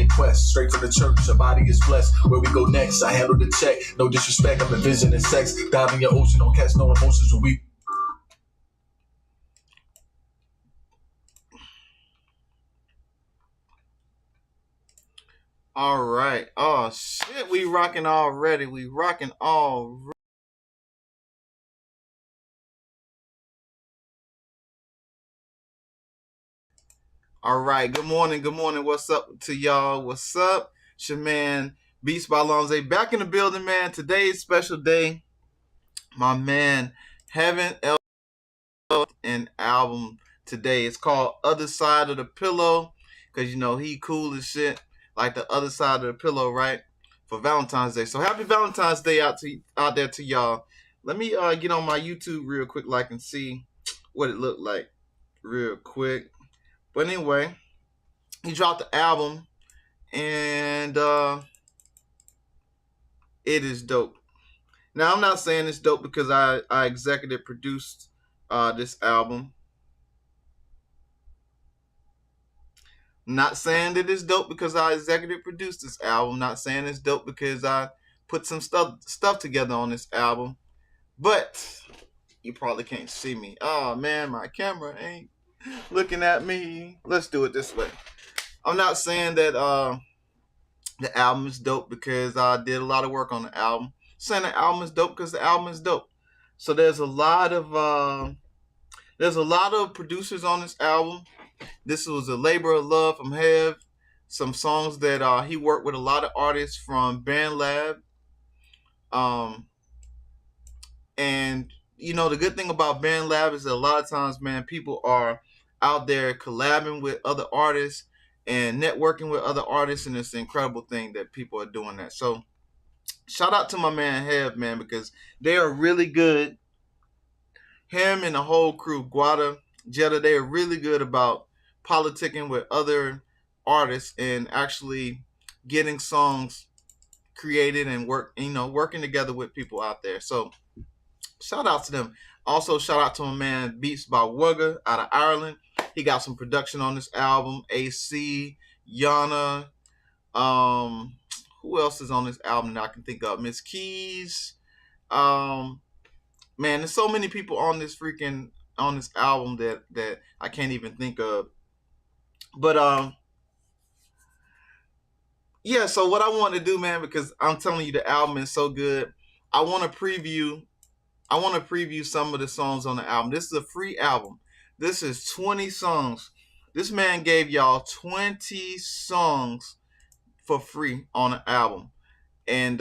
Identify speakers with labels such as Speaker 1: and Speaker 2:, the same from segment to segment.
Speaker 1: quest. Straight from the church, your body is blessed. Where we go next, I handle the check. No disrespect, I'm envisioning sex. Dive in your ocean, don't catch no emotions when we...
Speaker 2: All right. Oh, shit. We rocking already. We rocking already. All right. Good morning. Good morning. What's up to y'all? What's up? It's your man, Beats by Lonze, back in the building, man. Today's special day. My man, Heaven an album today. It's called Other Side of the Pillow. Because, you know, he cool as shit. Like the other side of the pillow, right? For Valentine's Day. So happy Valentine's Day out there to y'all. Let me get on my YouTube real quick, like, and see what it looked like real quick. But anyway, he dropped the album, and it is dope. Now, I'm not saying it's dope because I executive produced this album. Not saying that it's dope because I executive produced this album. Not saying it's dope because I put some stuff together on this album. But you probably can't see me. Oh man, my camera ain't looking at me. Let's do it this way. I'm not saying that the album is dope because I did a lot of work on the album. I'm saying the album is dope because the album is dope. So there's a lot of producers on this album. This was a labor of love from Hjefe. Some songs that he worked with a lot of artists from BandLab. And, you know, the good thing about BandLab is that a lot of times, man, people are out there collabing with other artists and networking with other artists. And it's an incredible thing that people are doing that. So shout out to my man Hjefe, man, because they are really good. Him and the whole crew, Guada, Jetta, they are really good about politicking with other artists and actually getting songs created and working together with people out there. So shout out to them. Also shout out to my man Beats by Wugga out of Ireland. He got some production on this album. AC, Yana, who else is on this album that I can think of? Miss Keys. Man, there's so many people on this album that I can't even think of. But yeah, so what I want to do, man, because I'm telling you the album is so good, I want to preview some of the songs on the album. This is a free album. This is 20 songs. This man gave y'all 20 songs for free on the album. And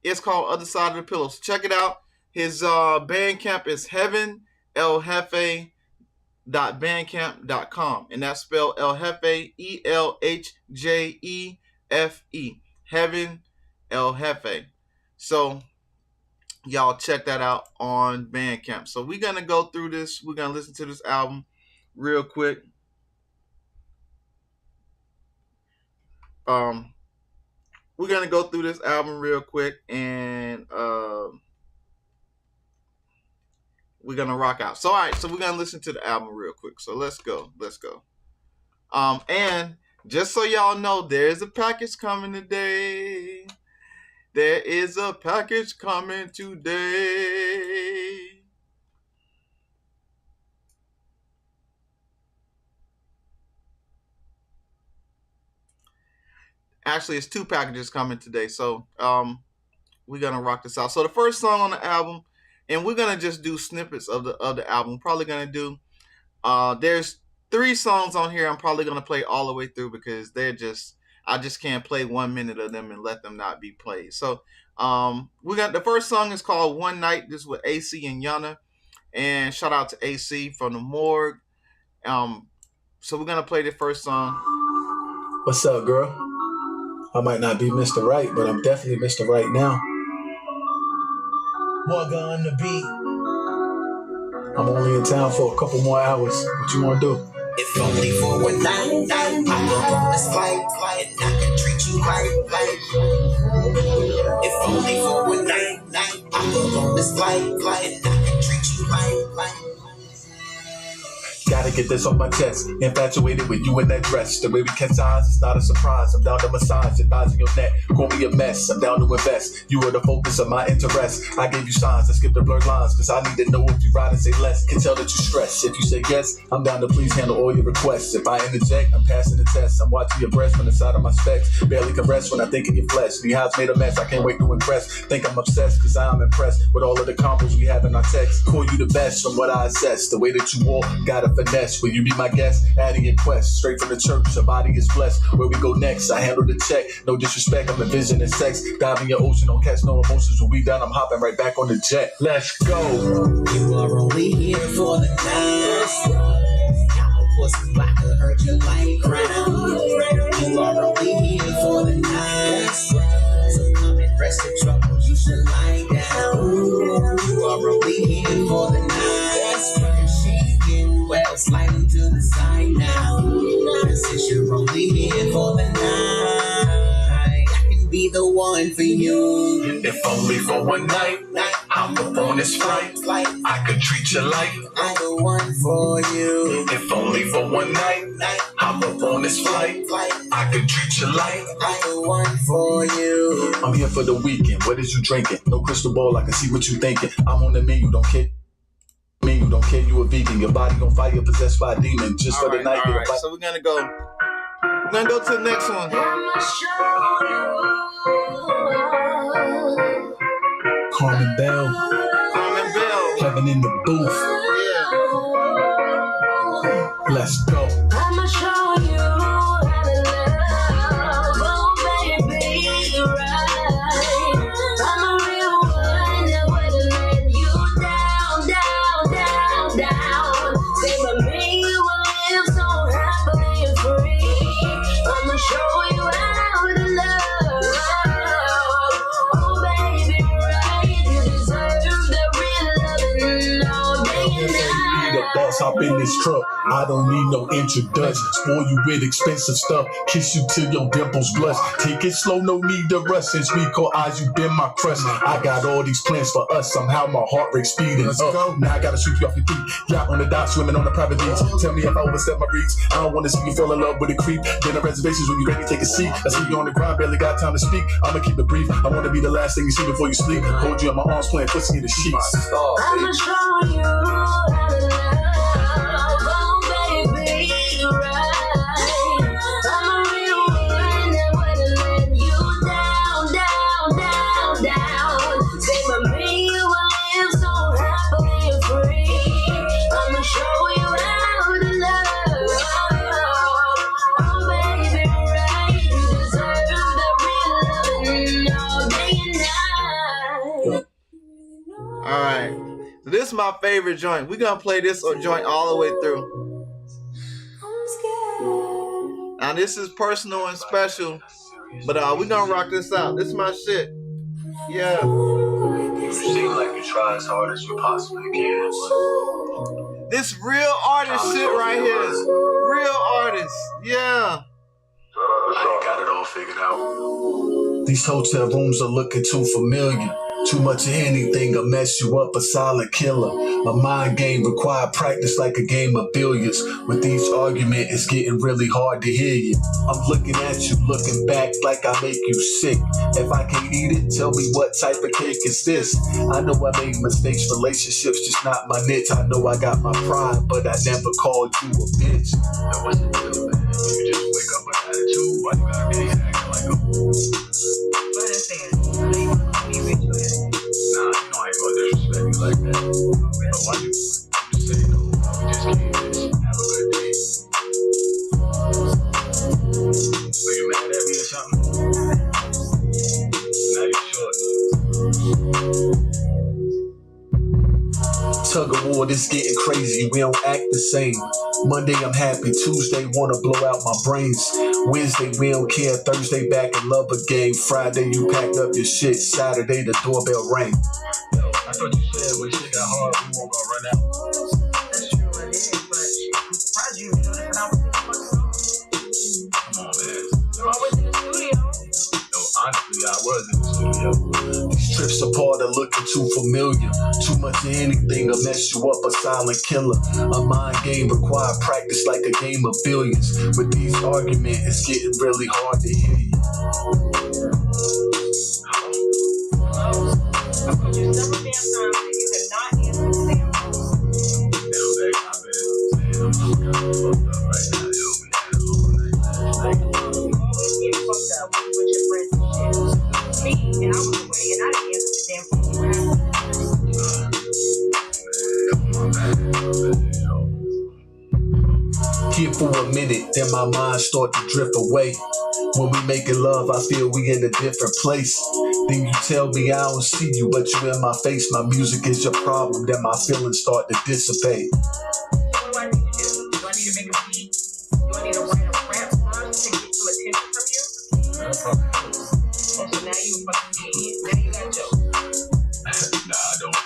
Speaker 2: it's called Other Side of the Pillow. So check it out. His Bandcamp is heaveneljefe.bandcamp.com, and that's spelled El Jefe, ELHJEFE, Heaven El Jefe. So y'all check that out on Bandcamp. So we're gonna go through this. We're gonna listen to this album real quick. We're gonna go through this album real quick, and we're gonna rock out. So all right, so we're gonna listen to the album real quick. So let's go. And just so y'all know, there's a package coming today. There is a package coming today. Actually, it's 2 packages coming today. So we're gonna rock this out. So the first song on the album, and we're gonna just do snippets of the album. Probably gonna do there's 3 songs on here I'm probably gonna play all the way through because I just can't play 1 minute of them and let them not be played. So we got the first song is called One Night. This is with AC and Yana. And shout out to AC from the Morgue. So we're gonna play the first song.
Speaker 1: What's up, girl? I might not be Mr. Right, but I'm definitely Mr. Right now. Wugga on the beat. I'm only in town for a couple more hours. What you wanna do?
Speaker 3: If only for one night, I go on this flight, and I can treat you right. If only for one night, I go on this flight, and I can treat you right.
Speaker 1: Gotta get this off my chest. Infatuated with you in that dress. The way we catch eyes, it's not a surprise. I'm down to massage your thighs in your neck. Call me a mess. I'm down to invest. You are the focus of my interest. I gave you signs. I skipped the blurred lines. Cause I need to know if you ride and say less. Can tell that you stress. If you say yes, I'm down to please handle all your requests. If I interject, I'm passing the test. I'm watching your breast from the side of my specs. Barely can rest when I think of your flesh. The house made a mess. I can't wait to impress. Think I'm obsessed cause I'm impressed with all of the combos we have in our text. Call you the best from what I assess. The way that you walk, got a finesse. Will you be my guest? Adding your quest. Straight from the church, your body is blessed. Where we go next, I handle the check. No disrespect, I'm envisioning sex. Dive in your ocean, don't catch no emotions. When we done, I'm hopping right back on the jet. Let's go.
Speaker 3: You are only here for the night. I'ma pour some vodka, hurt you like crown. You are only here for the night. So come and rest the trouble, you should lie down. You are only here for the night. Shaking well, sliding to the side now. And since you're only here for the night, I can be the one for you.
Speaker 1: If only for one night, I'm up on this flight. I could treat you like
Speaker 3: I'm the one for you.
Speaker 1: if only for one night, I'm up on this flight. I could treat you like
Speaker 3: I'm the one for you.
Speaker 1: I'm here for the weekend. What is you drinking? No crystal ball, I can see what you thinking. I'm on the menu, don't care. You don't care, you a vegan. Your body on fire, possessed by a demon. Just for the night.
Speaker 2: All right. So we're gonna go to the next one.
Speaker 1: Carmen Bell, Heaven in the booth.
Speaker 2: Yeah.
Speaker 1: Let's go.
Speaker 4: I'ma show you how to love, oh baby, right. I'm a real one that wouldn't let you down, down, down, down. Say but me, you will live so happily and free. I'ma show you how to love, oh baby, right. You deserve the real loving all day and night.
Speaker 1: Boss, hop in this truck. I don't need no introduction. Spoil you with expensive stuff. Kiss you till your dimples blush. Take it slow, no need to rush. Since we caught eyes, you been my crush. I got all these plans for us. Somehow my heart rate speeding up. Now I gotta sweep you off your feet. Yacht on the dock, swimming on the private beach. Tell me if I overstep my reach. I don't wanna see you fall in love with a creep. Dinner reservations when you ready, take a seat. I see you on the grind, barely got time to speak. I'ma keep it brief. I wanna be the last thing you see before you sleep. Hold you in my arms, playing pussy in the sheets.
Speaker 4: I'ma show you how to love, oh baby, right. I'm a real one that wouldn't let you down, down, down, down. Say but me, you will live so happily and free. I'ma show you how to love, oh baby, right. You deserve the real loving all day and night.
Speaker 2: All right. So this is my favorite joint. We're gonna play this joint all the way through. Now this is personal and special, but we're gonna rock this out. This is my shit. Yeah.
Speaker 1: You seem like you try as hard as you possibly can.
Speaker 2: This real artist shit right here. Real artist. Yeah.
Speaker 1: I ain't got it all figured out. These hotel rooms are looking too familiar. Too much of anything will mess you up, a silent killer. A mind game require practice like a game of billiards. With each argument, it's getting really hard to hear you. I'm looking at you, looking back like I make you sick. If I can't eat it, tell me what type of cake is this? I know I made mistakes, relationships just not my niche. I know I got my pride, but I never called you a bitch. That wasn't real, man. You just wake up with attitude. Why you gotta be acting like a Nah, you know I ain't gonna disrespect you like that. But why you just say no? We just can't just have a good day. Are you mad at me or something? Now you sure? Tug of war, this getting crazy. We don't act the same. Monday I'm happy, Tuesday wanna blow out my brains. Wednesday we don't care, Thursday back in love again. Friday you packed up your shit, Saturday the doorbell rang. Yo, I thought you said when shit got hard we weren't gonna run out.
Speaker 5: That's true, it is, but shit, I'm surprised you even doing it. I was in the fucking studio.
Speaker 1: Come on, man.
Speaker 5: You're always in the studio.
Speaker 1: No, honestly, I was in the studio. These trips apart are looking too familiar. Too much of anything will mess you up, a silent killer. A mind game require practice like a game of billions. With these arguments, it's getting really hard to hear you.
Speaker 5: I told you several damn times that you have not answered the damn always get fucked up with your friends and shit. Me, and I was away, and I didn't answer the damn phone.
Speaker 1: Here for a minute, then my mind start to drift away. When we making love, I feel we in a different place. Then you tell me I don't see you, but you in my face. My music is your problem, then my feelings start to dissipate.
Speaker 5: What do I need to do? Do I need to make a beat? Do I need to write a rap song to get some attention from you? Oh, so now you a fucking idiot. Now you got jokes.
Speaker 1: Nah, I don't.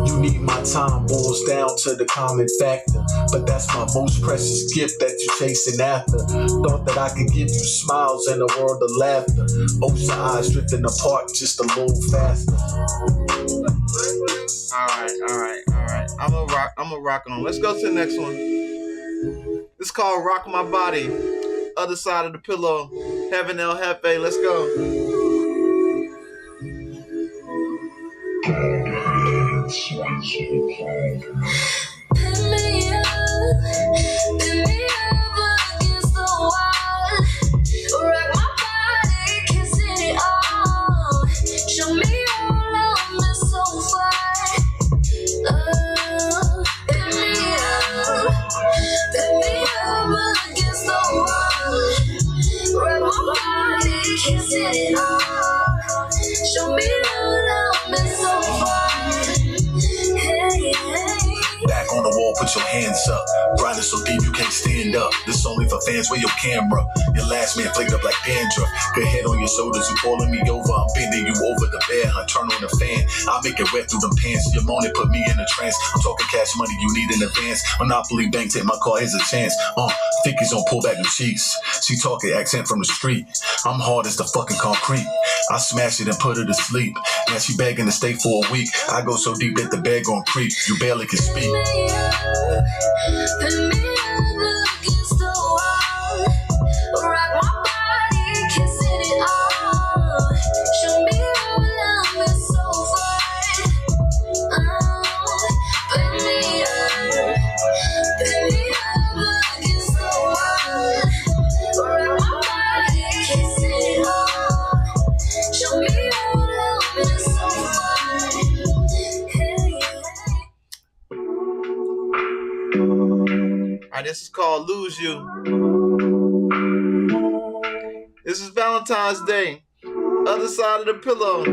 Speaker 1: You need my time boils down to the common factor. But that's my most precious gift that you're chasing after. Thought that I could give you smiles and a world of laughter. Ocean eyes drifting apart just a little faster.
Speaker 2: Alright. I'm a rock on. Let's go to the next one. This is called Rock My Body. Other side of the pillow. Heaven El Hjefe. Let's go.
Speaker 1: Back on the wall, put your hands up. Grinding so deep you can't stand up. This only for fans, where your camera. Your last man flaked up like dandruff. Good head on your shoulders, you pulling me over. I'm bending you over the bed, huh? Turn on the fan. I'll make it wet through them pants. Your moaning put me in a trance. I'm talking cash money you need in advance. Monopoly bank, take my car, here's a chance. Ficky's on pull back the cheeks. She talking accent from the street. I'm hard as the fucking concrete. I smash it and put her to sleep. Now she begging to stay for a week. I go so deep that the bed gon' creep. You barely can speak.
Speaker 2: This is called Lose You. This is Valentine's Day. Other side of the pillow.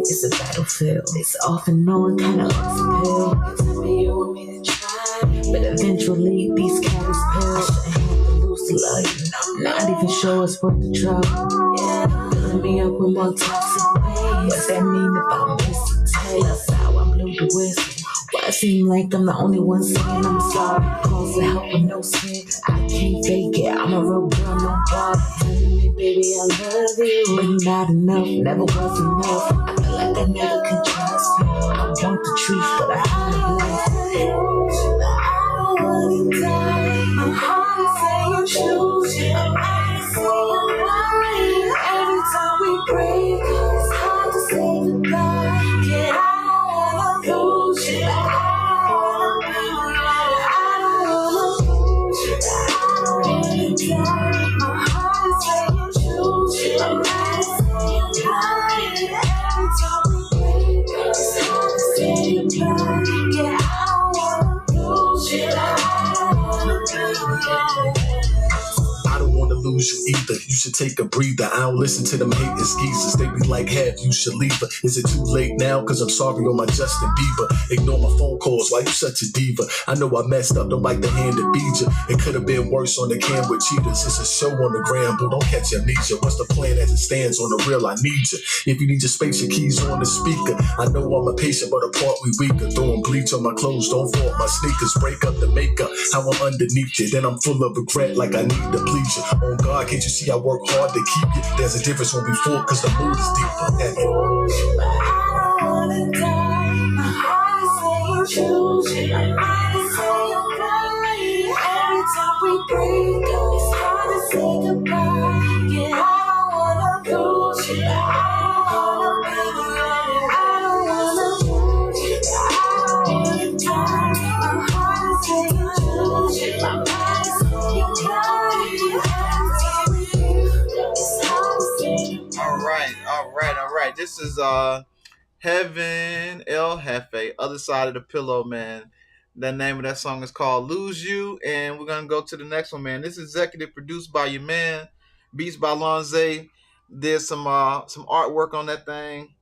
Speaker 3: It's a battlefield. It's often known kind of looks appeal. You tell me you want me to try, but eventually these cats pill. I shouldn't have to lose to love you. Not even sure it's worth the trouble. Yeah, filling me up with more toxic ways. What's that mean if I miss the taste? That's how I'm blue to whiskey. Why it seem like I'm the only one saying I'm sorry? Calls for help with no sin. I can't fake it. I'm a real girl, no bother. Telling me, baby, I love you, but not enough. Never was enough. I feel like I never could trust you. I want the truth, but I can't believe it. I don't want to die. My heart is saying choose you. I'm saying lying. Every time we break, it's hard to say goodbye. Get out of lose you. I'm
Speaker 1: lose you either. You should take a breather. I don't listen to them hating skeezers. They be like, have you should leave her. Is it too late now? Cause I'm sorry on my Justin Bieber. Ignore my phone calls. Why you such a diva? I know I messed up. Don't like the hand that beat you. It could have been worse on the cam with cheaters. It's a show on the gram, boo. Don't catch amnesia. What's the plan as it stands on the real? I need you. If you need your space, your keys on the speaker. I know I'm a patient, but apart we weaker. Throwing bleach on my clothes. Don't fault my sneakers. Break up the makeup. How I'm underneath you. Then I'm full of regret like I need to please you. Oh God, can't you see I work hard to keep you? There's a difference when we fall cause the mood is deeper.
Speaker 3: I don't wanna die. My heart is saying choose you. My mind is saying cry. Every time we break up, it's hard to say goodbye. Yeah, I don't wanna lose you. I don't wanna be alone. I don't wanna lose you. I don't wanna die. My heart is saying choose you. My mind is saying cry. Every time we break up, it's hard to say goodbye.
Speaker 2: All right. This is Heaven El Hjefe, Other Side of the Pillow, man. The name of that song is called Lose You, and we're gonna go to the next one, man. This is executive produced by your man, beats by Lonze. Did some artwork on that thing,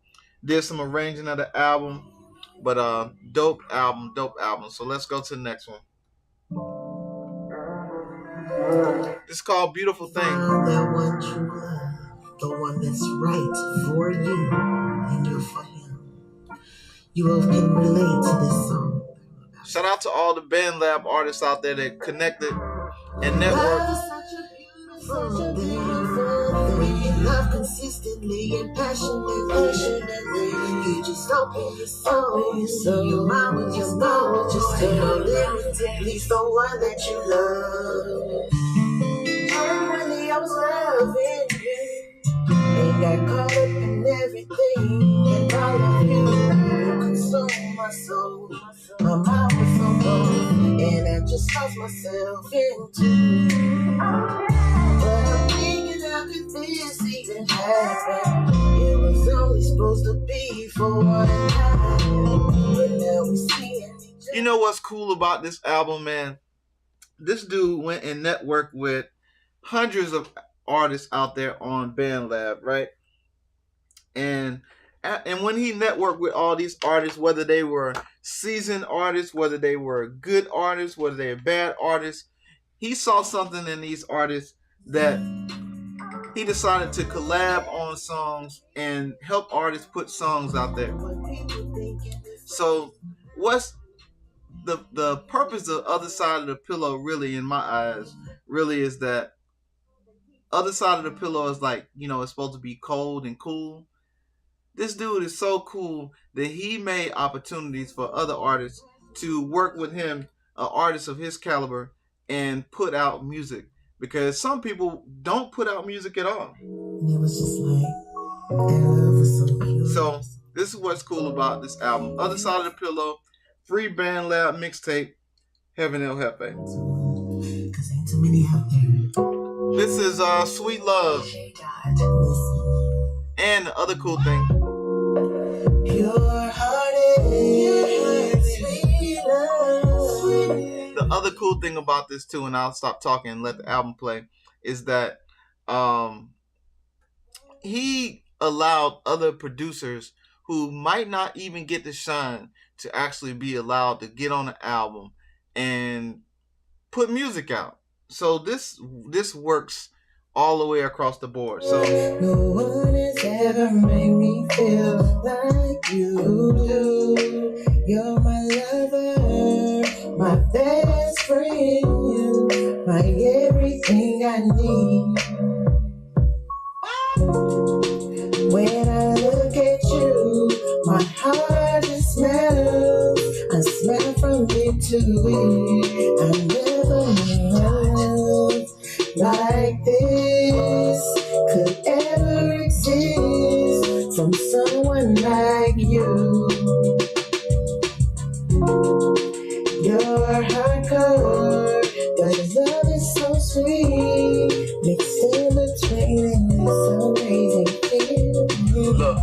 Speaker 2: did some arranging of the album, but dope album. So let's go to the next one. It's called Beautiful Thing.
Speaker 3: That one true love, the one that's right for you, and you're for him. You both can relate to this song.
Speaker 2: Shout out to all the Band Lab artists out there that connected and networked.
Speaker 3: When you love consistently and passionately, you just open your soul. Your mind will just know, limited. He's the one that you love. Genuinely, I was loving you. And got caught up in everything. And all of you consumed my soul. My mind was so low, and I just lost myself into you. But I'm thinking how could this even happen? It was only supposed to be for one night, but now we see it.
Speaker 2: You know what's cool about this album, man? This dude went and networked with hundreds of artists out there on Band Lab, right? And when he networked with all these artists, whether they were seasoned artists, whether they were good artists, whether they were bad artists, he saw something in these artists that he decided to collab on songs and help artists put songs out there. So what's the purpose of Other Side of the Pillow really, in my eyes, really is that Other Side of the Pillow is like, it's supposed to be cold and cool. This dude is so cool that he made opportunities for other artists to work with him, artists of his caliber, and put out music. Because some people don't put out music at all.
Speaker 3: And it was just like, their love was so pure.
Speaker 2: So this is what's cool about this album. Other Side of the Pillow, free Band Lab mixtape, Heaven El Hjefe.
Speaker 3: Cause ain't too many out there.
Speaker 2: This is Sweet Love. And the other cool thing.
Speaker 3: Your heart is sweet love.
Speaker 2: The other cool thing about this too, and I'll stop talking and let the album play, is that he allowed other producers who might not even get the shine to actually be allowed to get on the album and put music out. So this works all the way across the board. So
Speaker 3: no one has ever made me feel like you do. You're my lover, my best friend, my everything I need. When I look at you, my heart just smells. I smell from you to you. I never loved like this could ever exist from someone like you. You're hardcore, but love is so sweet, mixed in between and it's amazing feeling.
Speaker 1: Look,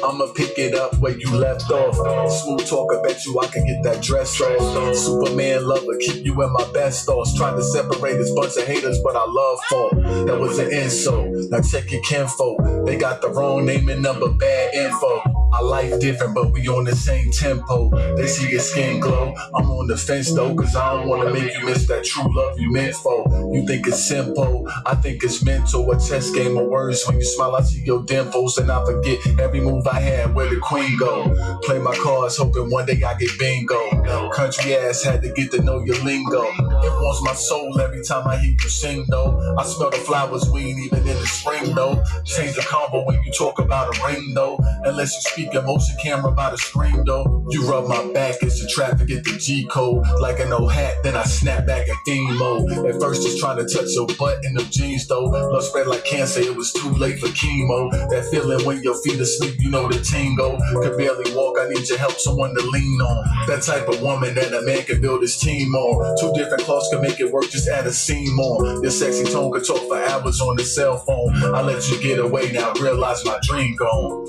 Speaker 1: I'ma pick pick it up where you left off. Smooth talk, I bet you I can get that dress off. Superman lover, keep you in my best thoughts. Trying to separate this bunch of haters, but I love fall. That was an insult. Now check your kinfolk. They got the wrong name and number, bad info. Our life different, but we on the same tempo. They see your skin glow. I'm on the fence though, cause I don't wanna make you miss that true love you meant for. You think it's simple, I think it's mental. A chess game of words. When you smile, I see your dimples, and I forget every move I had. Where the queen go? Play my cards, hoping one day I get bingo. Country ass had to get to know your lingo. It warms my soul every time I hear you sing though. I smell the flowers, we ain't even in the spring though. Change the combo when you talk about a ring though. Unless you speak in motion camera by the screen though. You rub my back, it's the traffic, get the G code. Like an old hat, then I snap back in theme mode. At first just trying to touch your butt in them jeans though. Love spread like cancer, it was too late for chemo. That feeling when your feet asleep, you know the tingle. Could barely walk, I need your help, someone to lean on. That type of woman that a man can build his team on. Two different clothes can make it work, just add a seam on. Your sexy tone could talk for hours on the cell phone. I let you get away, now realize my dream gone.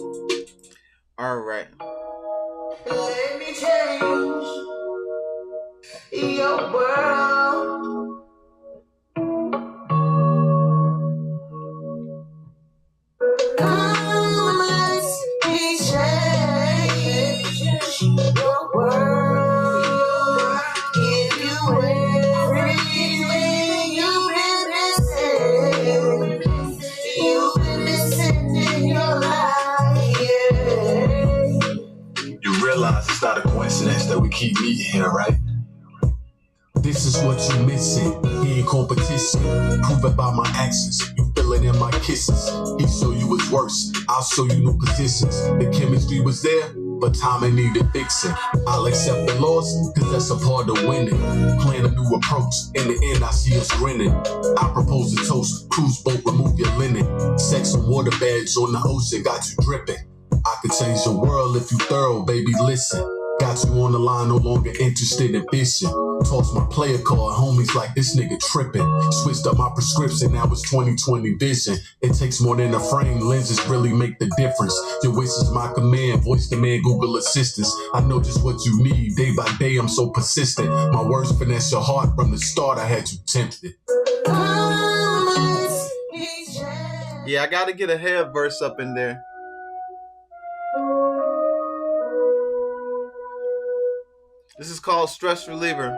Speaker 2: All right.
Speaker 3: Let me change your world. Come, let's change your world. Give you everything you've been missing in your life. Yeah.
Speaker 1: You realize it's not a coincidence that we keep meeting here, right? This is what you missing. He ain't competition. Prove it by my actions. You feel it in my kisses. He show you his worst. I'll show you new positions. The chemistry was there, but timing needed fixing. I'll accept the loss, cause that's a part of winning. Plan a new approach. In the end, I see us grinning. I propose a toast. Cruise boat, remove your linen. Sex and water bags on the ocean got you dripping. I could change your world if you thorough, baby, listen. Got you on the line, no longer interested in fishing. Toss my player card, homies like this nigga tripping. Switched up my prescription, now it's 20/20 vision. It takes more than a frame, lenses really make the difference. Your wish is my command, voice demand, Google assistance. I know just what you need, day by day I'm so persistent. My words finesse your heart, from the start I had you tempted.
Speaker 2: Yeah, I gotta get a head verse up in there. This is called Stress Reliever.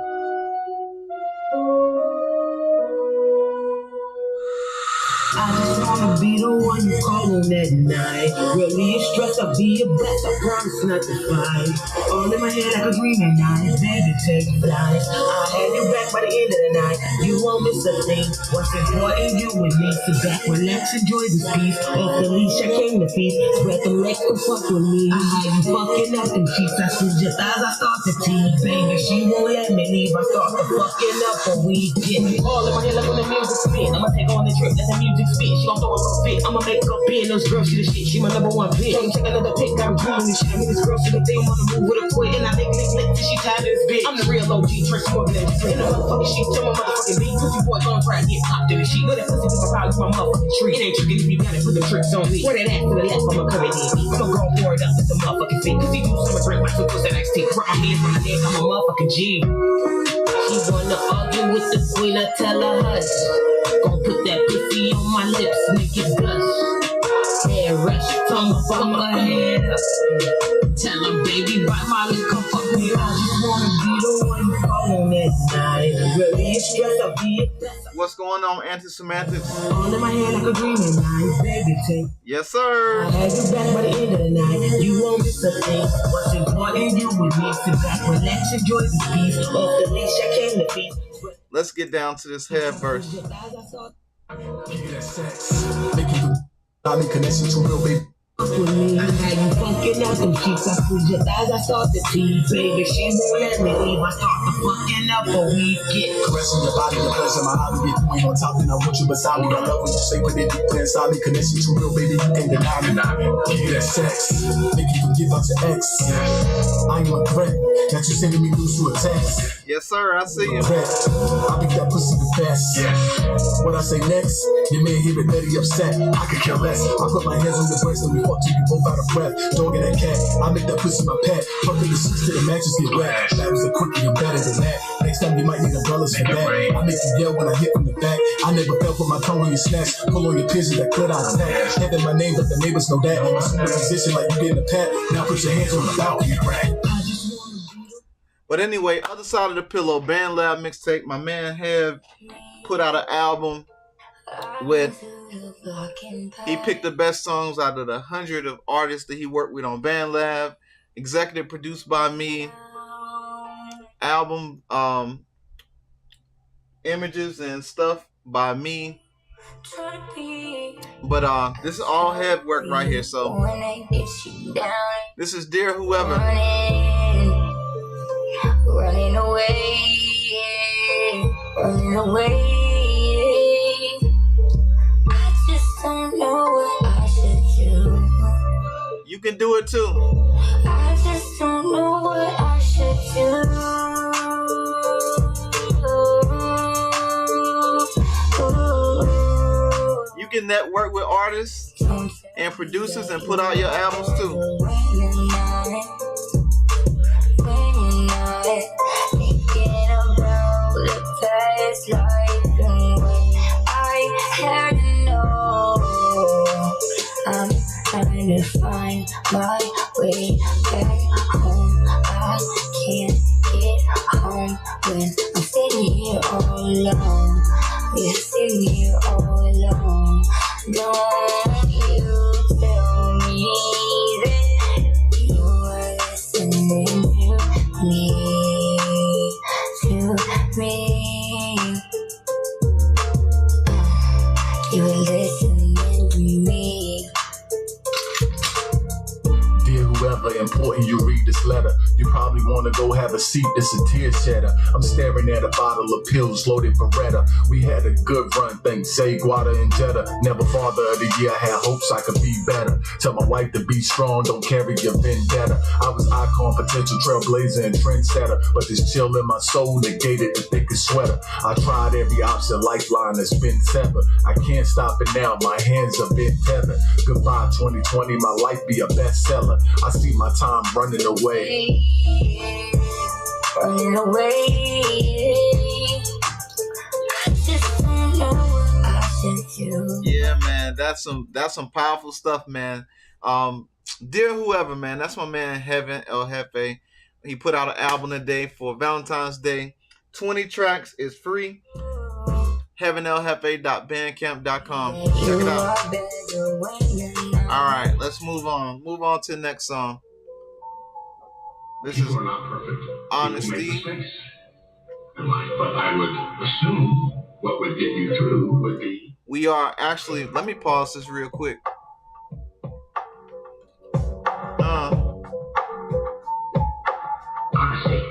Speaker 3: I just wanna be the one you call on that night. Really stressed, I'll be your best, I promise not to fight. All in my head like a dream at night, baby take flight. I'll have you back by the end of the night, you won't miss a thing. What's important, you with me, sit back, relax, enjoy this piece. Off the leash, I came to feast, spread the legs to fuck with me. I had you fucking up them cheeks, I switch your thighs, I start to tease. Baby, she won't let me leave, I start to fucking up a week. Yeah. All in my head like when the music spin, I'ma take on the trip, let the music spit. She gon' throw it for fit. I'ma make her bend. Those girls, she the shit. She my number one bitch. Check another pic. I'm drooling this shit. I mean, this girl, she the thing. Wanna move with her quick. And I lick till she tired of this bitch. I'm the real OG. Trace more than that. In the motherfucking shit. Tell my motherfucking beat. Pussy boy gon' try to get popped in the shit. Know that pussy nigga probably my motherfucking tree. It ain't tricking if you got it. Put the tricks on me. Where that at to the left? I'ma come in here. I'ma go for it up with the motherfucking feet. Cause he do summer drink like some pussy NXT. Grab my hands from the neck. I'm a motherfucking G. She wanna argue with the queen. I tell her hush. Gon' put that pussy on my lips, make it gush. Hair rush, tongue from my head up. Tell her, baby, bite my lip, come fuck me. I just wanna be the one you call on that night. Really stressed, I'll be your best.
Speaker 2: What's going on, Anti-Semantics?
Speaker 3: All in my head like a dream at night, baby, take.
Speaker 2: Yes, sir.
Speaker 3: I'll have you back by the end of the night. You won't miss a thing. What's important, you with me. Sit back, relax, enjoy this piece. Off the leash, I came to feast.
Speaker 2: Let's get down to this head verse.
Speaker 1: Give you that sex, make you I'm in connection to real baby.
Speaker 3: With me, I had you fucking out them cheeks. I squeeze your thighs, I start to tease. Baby, she won't let me leave. I start to fucking up a week.
Speaker 1: Caressing your body, your pleasure, my hobby. Get point on top, and I want you beside me. I love when you say, put it deep inside me. Connection to real baby, you can't deny me. Give you that sex, make you forget about your ex. I am a threat that you sending me loose to a text.
Speaker 2: Yes, sir. I see you.
Speaker 1: I make that pussy the best. Yes. What I say next, your man hear it better upset. I could care less. I put my hands on your breast and we fuck till you both out of breath. Dog and that cat, I make that pussy my pet. Fucking the sheets till the matches get wet. That was a quickie, I'm better than that. Next time you might need umbrellas for that. I make you yell when I hit from the back. I never fell for my tongue on your snatch. Pull on your pigeons that could I attack. Having my name, but the neighbors know that. Assume the position like you getting a pat. Now put your hands on the balcony rack.
Speaker 2: But anyway, other side of the pillow, Band Lab mixtape. My man Hjefe put out an album with, he picked the best songs out of the 100 of artists that he worked with on Band Lab. Executive produced by me. Album images and stuff by me. But this is all Hjefe work right here. So this is Dear Whoever.
Speaker 4: Running away, running away. I just don't know what I should do.
Speaker 2: You can do it too.
Speaker 4: I just don't know what I should do.
Speaker 2: You can network with artists and producers and put out your albums too.
Speaker 4: Thinking about the past life and when I had to know. I'm trying to find my way back home. I can't get home when I'm sitting here all alone. We're sitting here all alone. Don't you tell me that you are listening to me. You were listening to me.
Speaker 1: Dear whoever, important you read this letter. You probably want to go have a seat, it's a tear shedder. I'm staring at a bottle of pills loaded Beretta. We had a good run, thanks, say Guada and Jetta. Never father of the year, had hopes I could be better. Tell my wife to be strong, don't carry your vendetta. I was icon, potential trailblazer and trendsetter. But this chill in my soul negated the thickest sweater. I tried every option, lifeline has been severed. I can't stop it now, my hands have been tethered. Goodbye 2020, my life be a bestseller. I see my time running away.
Speaker 4: Running away. I just don't know what I should do.
Speaker 2: Yeah, man, that's some powerful stuff, man. Dear Whoever, man, that's my man Hjefe. He put out an album today for Valentine's Day. 20 tracks is free. heavenljefe.bandcamp.com. Check it out. Alright, let's move on. Move on to the next song. This is Honesty.
Speaker 6: But I would assume what would get you through would be.
Speaker 2: We are actually, let me pause this real quick.
Speaker 6: Honesty.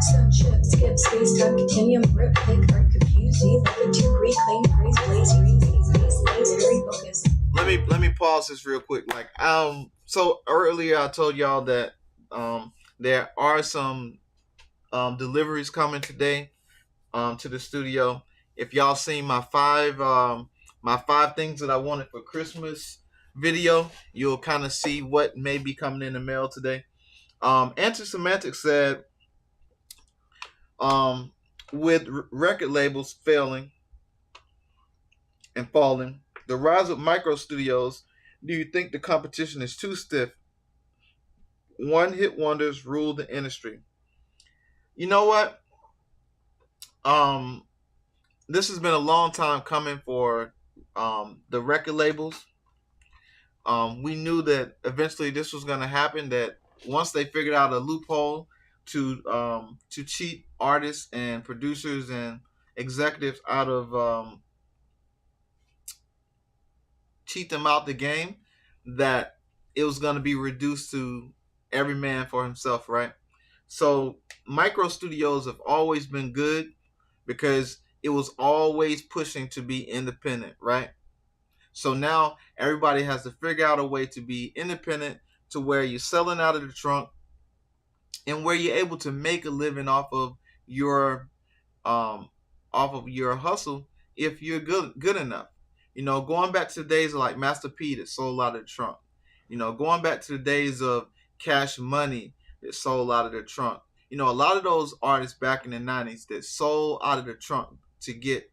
Speaker 7: Sunship, skip, space, time, continuum, rip, click, art, confuse, Z, like a 2, reclaim, praise, blaze, raise, space, very focus.
Speaker 2: Let me pause this real quick. So earlier I told y'all that there are some deliveries coming today to the studio. If y'all seen my five things that I wanted for Christmas video, you'll kind of see what may be coming in the mail today. Anti-Semantic said, with record labels failing and falling, the rise of micro studios, do you think the competition is too stiff? One-hit wonders rule the industry. You know what? This has been a long time coming for the record labels. We knew that eventually this was going to happen, that once they figured out a loophole to cheat artists and producers and executives out of cheat them out the game, that it was going to be reduced to every man for himself, right? So micro studios have always been good because it was always pushing to be independent, right? So now everybody has to figure out a way to be independent, to where you're selling out of the trunk and where you're able to make a living your um off of your hustle if you're good enough. Going back to the days of like Master P that sold out of the trunk. Going back to the days of Cash Money that sold out of the trunk. A lot of those artists back in the 90s that sold out of the trunk to get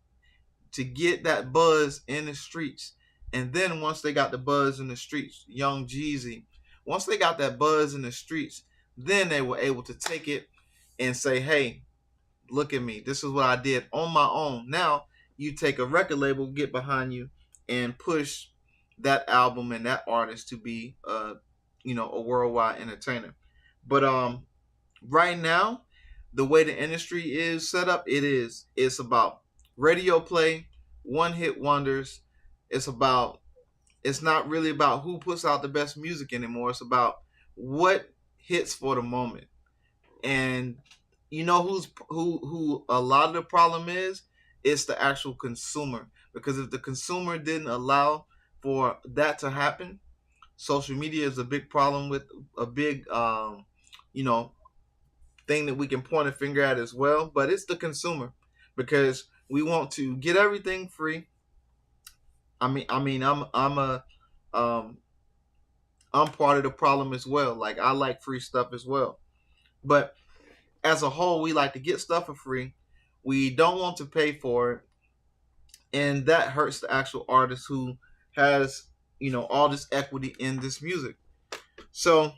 Speaker 2: that buzz in the streets. And then once they got the buzz in the streets, Young Jeezy, once they got that buzz in the streets, then they were able to take it and say, hey, look at me. This is what I did on my own. Now you take a record label, get behind you, and push that album and that artist to be a worldwide entertainer. But right now, the way the industry is set up, it's about radio play, one hit wonders. It's not really about who puts out the best music anymore. It's about what hits for the moment. And who a lot of the problem is? It's the actual consumer. Because if the consumer didn't allow for that to happen, social media is a big problem with a big thing that we can point a finger at as well. But it's the consumer, because we want to get everything free. I'm part of the problem as well. Like, I like free stuff as well. But as a whole, we like to get stuff for free. We don't want to pay for it. And that hurts the actual artist who has, all this equity in this music. So,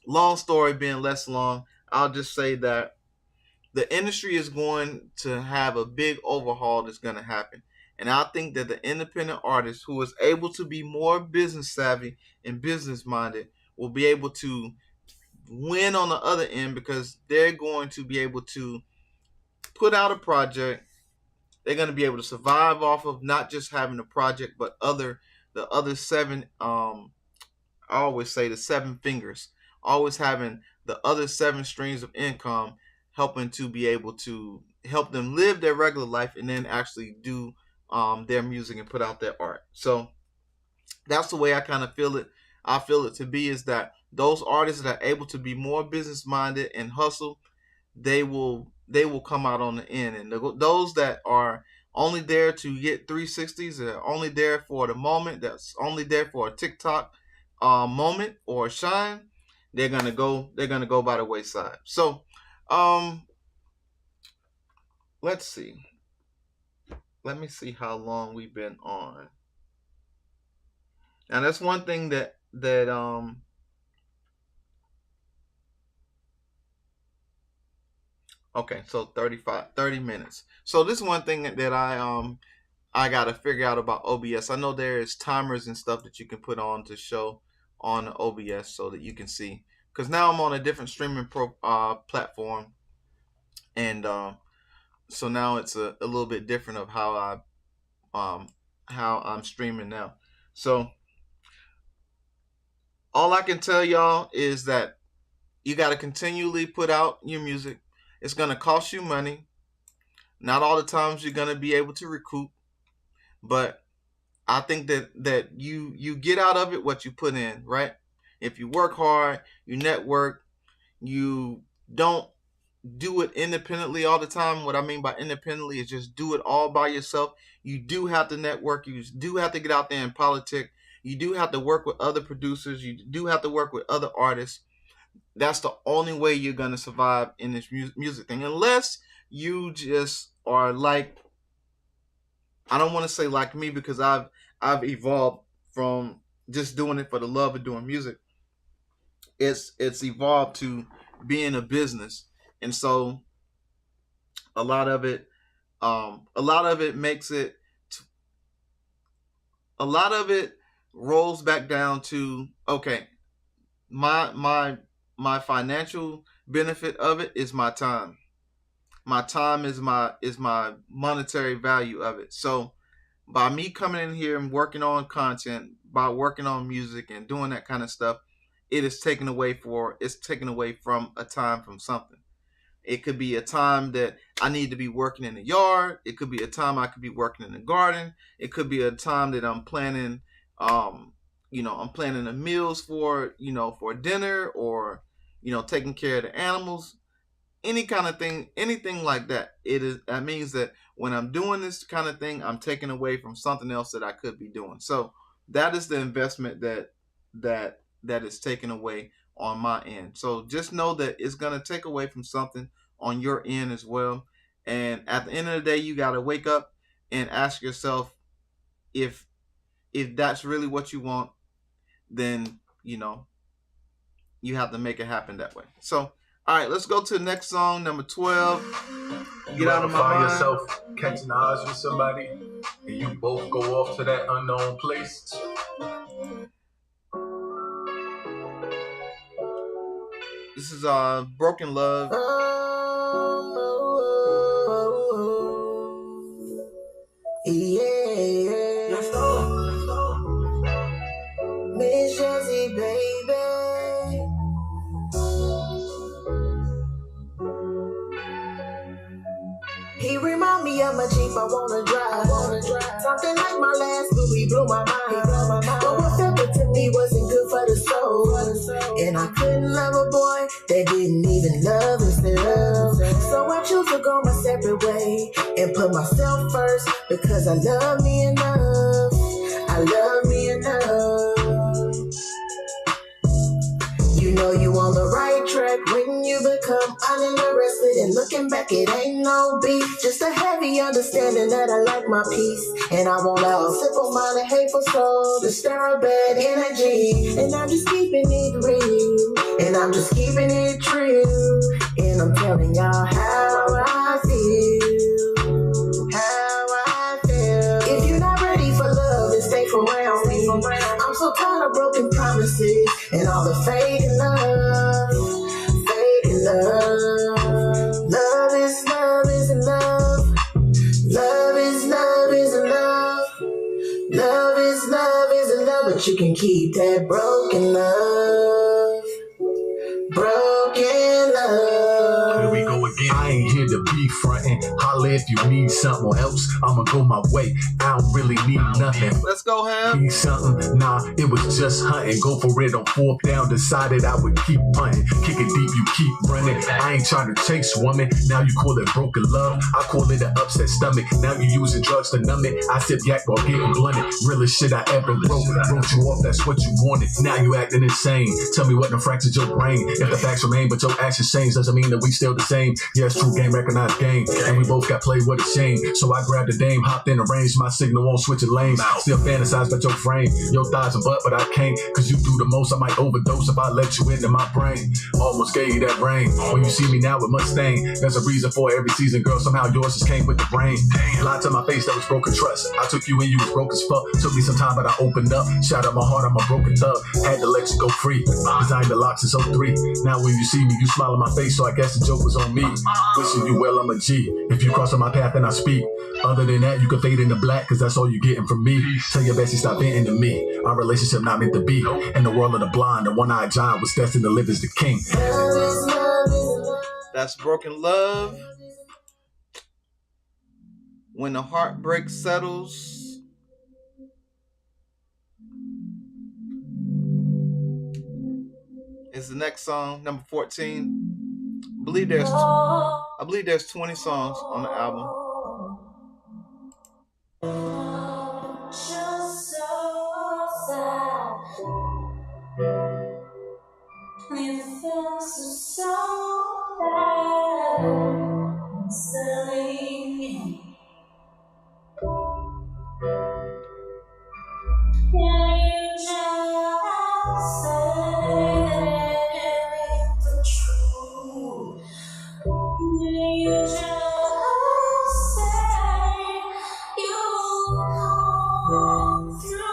Speaker 2: long story being less long, I'll just say that the industry is going to have a big overhaul that's going to happen. And I think that the independent artist who is able to be more business savvy and business minded will be able to win on the other end, because they're going to be able to put out a project. They're going to be able to survive off of not just having a project, but the other seven. I always say the seven fingers. Always having the other seven streams of income, helping to be able to help them live their regular life and then actually do their music and put out their art. So that's the way I kind of feel it. I feel it to be is that those artists that are able to be more business minded and hustle, they will come out on the end. And those that are only there to get 360s, that are only there for the moment, that's only there for a TikTok moment or shine, they're gonna go by the wayside. So let's see. Let me see how long we've been on. And that's one thing that okay, so 30 minutes. So this is one thing that I gotta figure out about OBS. I know there's timers and stuff that you can put on to show on OBS so that you can see. Because now I'm on a different streaming platform, and so now it's a little bit different of how I'm streaming now. So all I can tell y'all is that you got to continually put out your music. It's going to cost you money. Not all the times you're going to be able to recoup, but I think that you get out of it what you put in, right? If you work hard, you network, you don't do it independently all the time. What I mean by independently is just do it all by yourself. You do have to network. You do have to get out there and politic. You do have to work with other producers. You do have to work with other artists. That's the only way you're going to survive in this music thing. Unless you just are like, I don't want to say like me, because I've evolved from just doing it for the love of doing music. It's evolved to being a business. And so a lot of it makes it, a lot of it rolls back down to, okay, my financial benefit of it is my time. My time is my monetary value of it. So by me coming in here and working on content, by working on music and doing that kind of stuff, it's taken away from a time from something. It could be a time that I need to be working in the yard. It could be a time I could be working in the garden. It could be a time that I'm planning I'm planning the meals for dinner, or taking care of the animals, any kind of thing, anything like that. That means that when I'm doing this kind of thing, I'm taking away from something else that I could be doing. So that is the investment that is taken away on my end. So just know that it's going to take away from something on your end as well. And at the end of the day, you got to wake up and ask yourself, if that's really what you want, then you have to make it happen that way. So, all right, let's go to the next song, number 12.
Speaker 1: Get out of my mind. Yourself catching eyes with somebody, and you both go off to that unknown place.
Speaker 2: This is Broken Love.
Speaker 3: Yeah. Miss Jessie, baby. He remind me of my Jeep I wanna drive. Something like my last movie blew my mind. But what felt good to me wasn't good for the soul. And I couldn't love a boy that didn't even love himself. So I choose to go my separate way and put myself first, because I love me enough. I love me enough. You know you on the right track when you become uninterested, and looking back it ain't no beat, just a heavy understanding that I like my peace, and I won't allow a simple mind and hateful soul to stir a bad energy, and I'm just keeping it real, and I'm just keeping it true, and I'm telling y'all how I feel, how I feel. If you're not ready for love, then stay around me. I'm so tired of broken promises and all the fake love, fake love. Love is love is love. Love is love is love. Love is love is love, but you can keep that broken love. Broken love.
Speaker 1: Here we go again. I ain't here to be frontin'. Holla if you need something else. I'ma go my way. I don't really need nothing.
Speaker 2: Let's go, Hjefe.
Speaker 1: Need something? Nah, it was just hunting. Go for it on fourth down. Decided I would keep punting. Kick it deep, you keep running. I ain't trying to chase woman. Now you call it broken love. I call it an upset stomach. Now you using drugs to numb it. I sip yak while getting blunted. Realest shit I ever wrote. Wrote you off, that's what you wanted. Now you acting insane. Tell me what done fractured your brain. If the facts remain but your actions change, doesn't mean that we still the same. Yes, true game, recognized game. And we both got played with a shame. So I grabbed the dame, hopped in, arranged my signal on switching lanes. Still fantasize about your frame, your thighs and butt, but I can't. Cause you do the most, I might overdose if I let you into my brain. Almost gave you that brain. When you see me now with Mustang, there's a reason for every season, girl. Somehow yours just came with the brain. Lied to my face, that was broken trust. I took you when you was broke as fuck. Took me some time, but I opened up. Shot up my heart, I'm a broken tub. Had to let you go free. Designed the locks in 03. Now when you see me, you smile on my face, so I guess the joke was on me. Wishing you well, I'm a G. If you cross on my path, then I speak. Other than that, you can fade into black, cause that's all you getting from me. Tell your bestie stop venting to me. Our relationship not meant to be. In the world of the blind, the one-eyed giant was destined to live as the king.
Speaker 2: That's Broken Love. When the heartbreak settles. Is the next song, number 14. I believe there's 20 songs on the album.
Speaker 4: Just so sad. You feel so bad. Silly. Can you just say the truth? Can you just say you'll come through?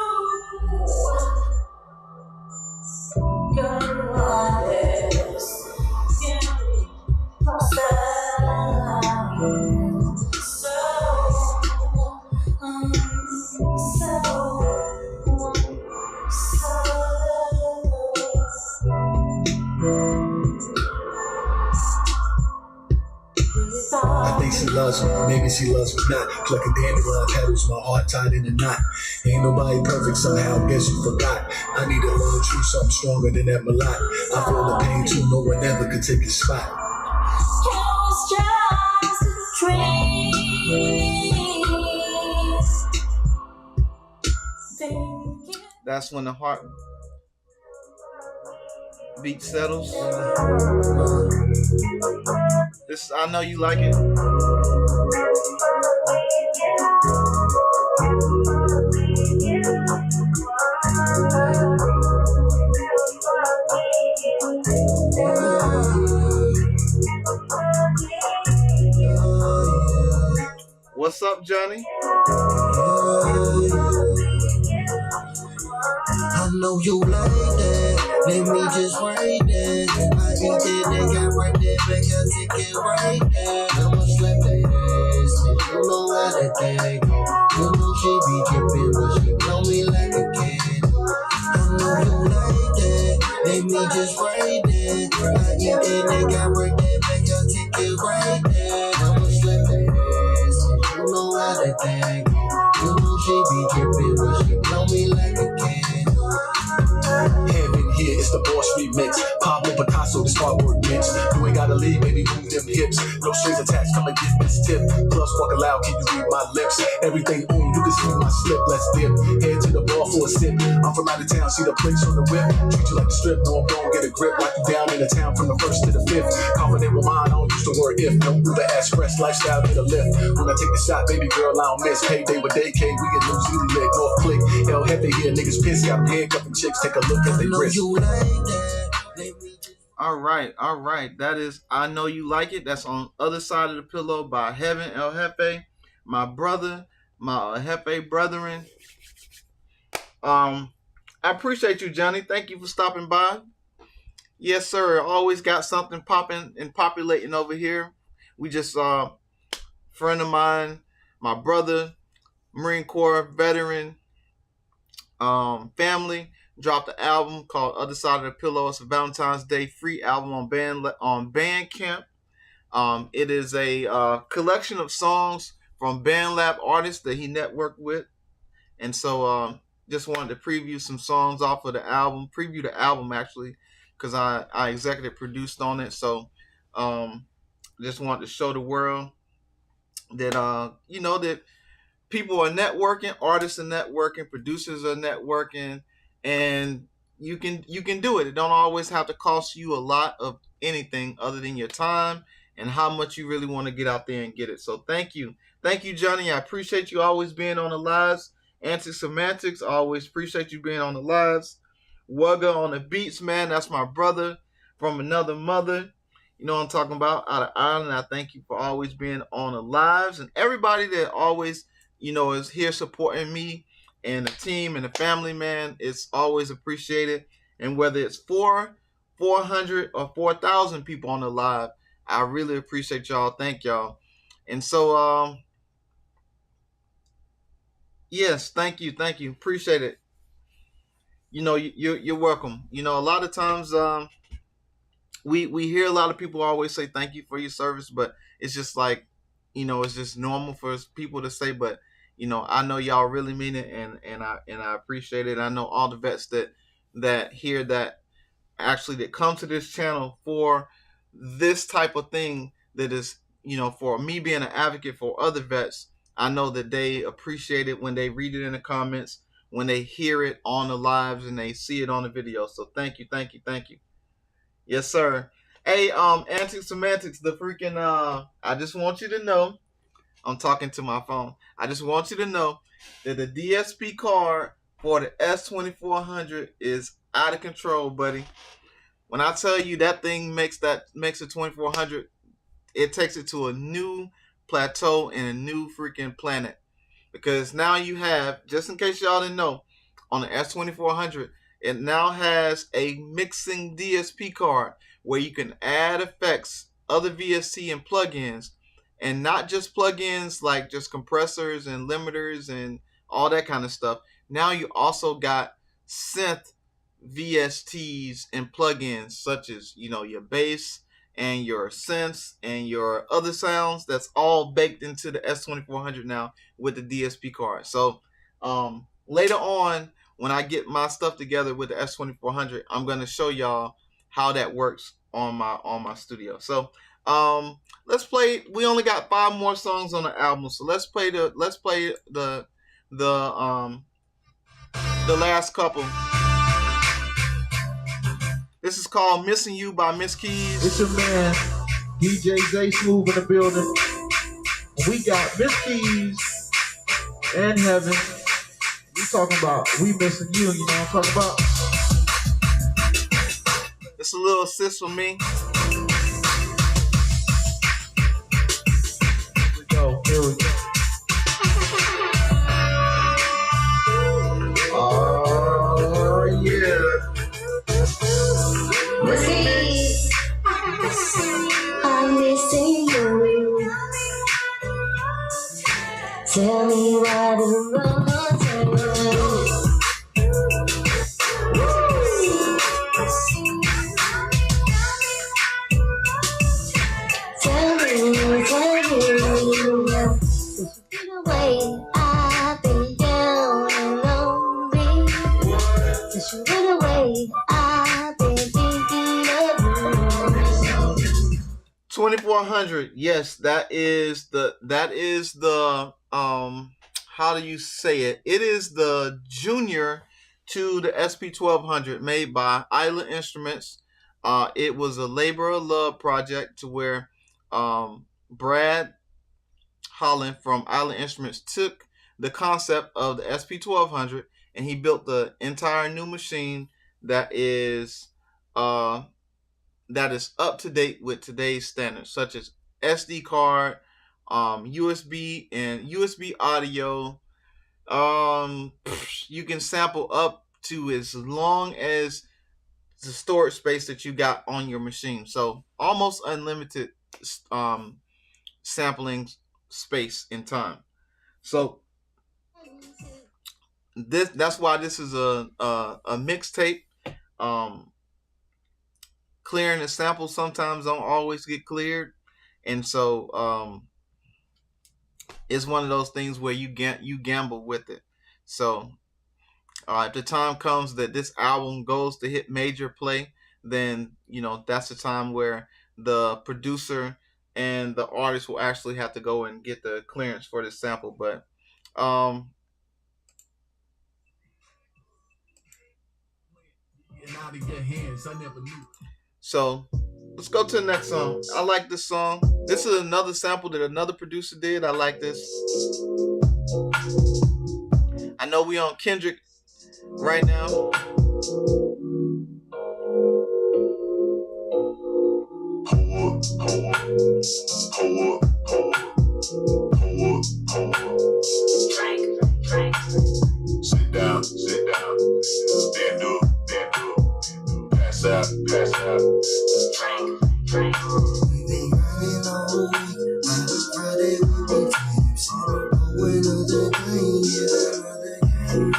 Speaker 4: Your waters can
Speaker 1: I think she loves me, maybe she loves me not. Plucking dandelion petals, my heart tied in a knot. Ain't nobody perfect somehow, guess you forgot. I need to learn true, something stronger than that malot. I feel the pain too, no one ever could take his spot.
Speaker 2: That's when the heart beat settles. This is I Know You Like It. What's up, Johnny?
Speaker 3: I know you like that. Let me just write that. I eat that nigga right there, make her take it right there. I'ma slap that ass, and you know how that thing go. You know she be drippin', but she blow me like a candle. I know you like that. Let me just write that. I eat that nigga right there, make her take it right there. I'ma slap that ass, and you know how that thing go. You know she be drippin', but she blow me like a candle.
Speaker 1: Heaven here, it's the Boss remix. Pablo Picasso, this artwork bitch. You ain't gotta leave, baby, move them hips. No strings attached, come and get this tip. Plus, walk aloud, can you read my lips? Everything on, you can see my slip, let's dip. Head to the bar for a sip. I'm from out of town, see the plates on the whip. Treat you like a strip, no, I'm gon' get a grip. Lock you down in the town from the first to the fifth. Confident with mine, I don't use the word if. No Uber Express, lifestyle, get a lift. When I take the shot, baby girl, I don't miss. Payday with day K, we get New Zealand leg, North Click. Hell, Hjefe here, niggas pissed, got them handcuffing chicks. Take a look as they brisk.
Speaker 2: All right. That is I Know You Like It. That's on Other Side of the Pillow by Heaven El Hjefe, my brother, my Hjefe brethren. I appreciate you, Johnny. Thank you for stopping by. Yes, sir. Always got something popping and populating over here. We just friend of mine, my brother, Marine Corps veteran, family, dropped an album called Other Side of the Pillow. It's a Valentine's Day free album on Bandcamp. It is a collection of songs from BandLab artists that he networked with. And so just wanted to preview some songs off of the album, preview the album actually, because I executive produced on it. So just wanted to show the world that, that people are networking, artists are networking, producers are networking, and you can do it. It don't always have to cost you a lot of anything other than your time and how much you really want to get out there and get it. So thank you, Johnny. I appreciate you always being on the lives. Anti-Semantics, I always appreciate you being on the lives. Wugga on the beats, man. That's my brother from another mother. You know what I'm talking about, out of Ireland. I thank you for always being on the lives, and everybody that always is here supporting me and the team and the family, man. It's always appreciated. And whether it's 400 or 4,000 people on the live, I really appreciate y'all. Thank y'all. And so, yes, thank you. Appreciate it. You're welcome. A lot of times, we hear a lot of people always say thank you for your service, but it's just like, it's just normal for people to say, but I know y'all really mean it, and I appreciate it. I know all the vets that hear that actually that come to this channel for this type of thing, that is, for me being an advocate for other vets. I know that they appreciate it when they read it in the comments, when they hear it on the lives, and they see it on the video. So thank you. Yes, sir. Hey, Anti-Semantics, the freaking I just want you to know, I'm talking to my phone. I just want you to know that the DSP card for the S2400 is out of control, buddy. When I tell you that thing makes the 2400, it takes it to a new plateau and a new freaking planet. Because now you have, just in case y'all didn't know, on the S2400, it now has a mixing DSP card where you can add effects, other VST and plugins, and not just plugins like just compressors and limiters and all that kind of stuff. Now you also got synth VSTs and plugins such as, your bass and your synths and your other sounds. That's all baked into the S2400 now with the DSP card. So later on, when I get my stuff together with the S2400, I'm gonna show y'all how that works on my studio. So let's play. We only got 5 more songs on the album, so let's play the last couple. This is called "Missing You" by Miss Keys.
Speaker 8: It's your man, DJ Zay Smooth in the building. We got Miss Keys and Heaven. We talking about We Missing You, you know what I'm talking about?
Speaker 2: It's a little assist from me.
Speaker 8: Here we go. Oh, yeah.
Speaker 4: I'm missing you. Tell me what is wrong. Tell me. Away, I've been down and lonely. Since you went away, I've been thinking of you.
Speaker 2: 2400. Yes, that is the how do you say it? It is the junior to the SP1200 made by Island Instruments. It was a labor of love project to where Brad Holland from Island Instruments took the concept of the SP1200 and he built the entire new machine that is up to date with today's standards, such as SD card, USB and USB audio. You can sample up to as long as the storage space that you got on your machine. So almost unlimited sampling space and time. So that's why this is a mixtape. Clearing the samples sometimes don't always get cleared, and so it's one of those things where you gamble with it. So if the time comes that this album goes to hit major play, then that's the time where the producer and the artist will actually have to go and get the clearance for this sample. But so let's go to the next song. I like this song. This is another sample that another producer did. I like this. I know we on Kendrick right now.
Speaker 6: Sit down, stand up, pass out.
Speaker 3: We've been running all week. Friday we been tipsy. Going another game, yeah, another game,